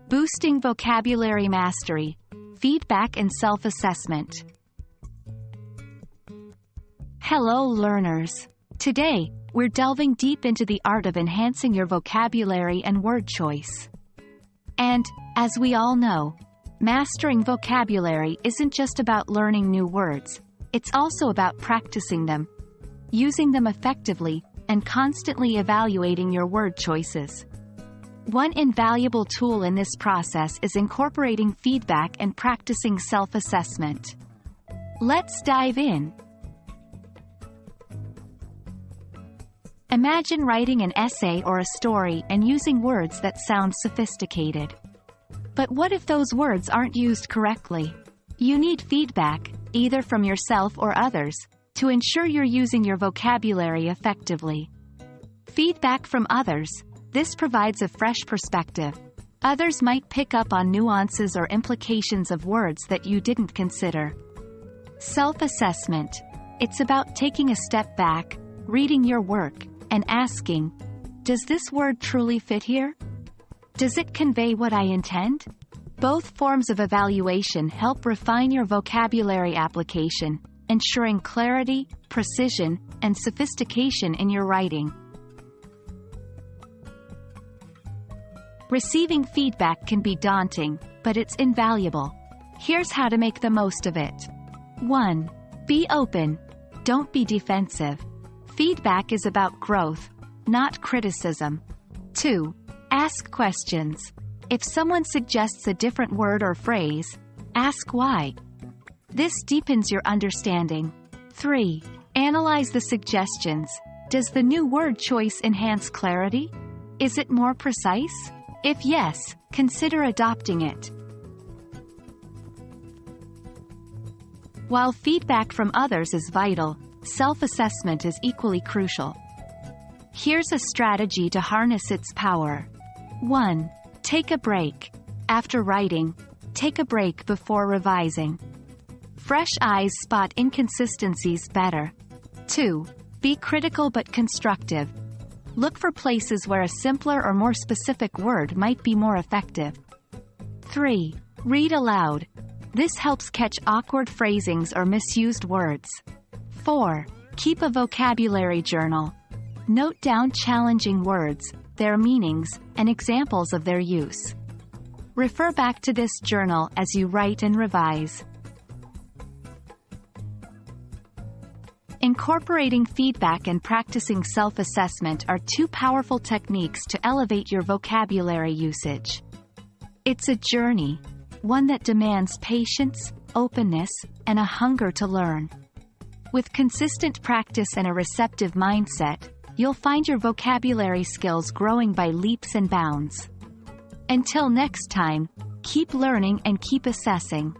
Boosting vocabulary mastery, feedback and self-assessment. Hello learners! Today, we're delving deep into the art of enhancing your vocabulary and word choice. And, as we all know, mastering vocabulary isn't just about learning new words, it's also about practicing them, using them effectively, and constantly evaluating your word choices. One invaluable tool in this process is incorporating feedback and practicing self-assessment. Let's dive in. Imagine writing an essay or a story and using words that sound sophisticated. But what if those words aren't used correctly? You need feedback, either from yourself or others, to ensure you're using your vocabulary effectively. Feedback from others. This provides a fresh perspective. Others might pick up on nuances or implications of words that you didn't consider. Self-assessment. It's about taking a step back, reading your work, and asking, does this word truly fit here? Does it convey what I intend? Both forms of evaluation help refine your vocabulary application, ensuring clarity, precision, and sophistication in your writing. Receiving feedback can be daunting, but it's invaluable. Here's how to make the most of it. 1. Be open. Don't be defensive. Feedback is about growth, not criticism. 2. Ask questions. If someone suggests a different word or phrase, ask why. This deepens your understanding. 3. Analyze the suggestions. Does the new word choice enhance clarity? Is it more precise? If yes, consider adopting it. While feedback from others is vital, self-assessment is equally crucial. Here's a strategy to harness its power. 1. Take a break. After writing, take a break before revising. Fresh eyes spot inconsistencies better. 2. Be critical but constructive. Look for places where a simpler or more specific word might be more effective. 3. Read aloud. This helps catch awkward phrasings or misused words. 4. Keep a vocabulary journal. Note down challenging words, their meanings, and examples of their use. Refer back to this journal as you write and revise. Incorporating feedback and practicing self-assessment are two powerful techniques to elevate your vocabulary usage. It's a journey, one that demands patience, openness, and a hunger to learn. With consistent practice and a receptive mindset, you'll find your vocabulary skills growing by leaps and bounds. Until next time, keep learning and keep assessing.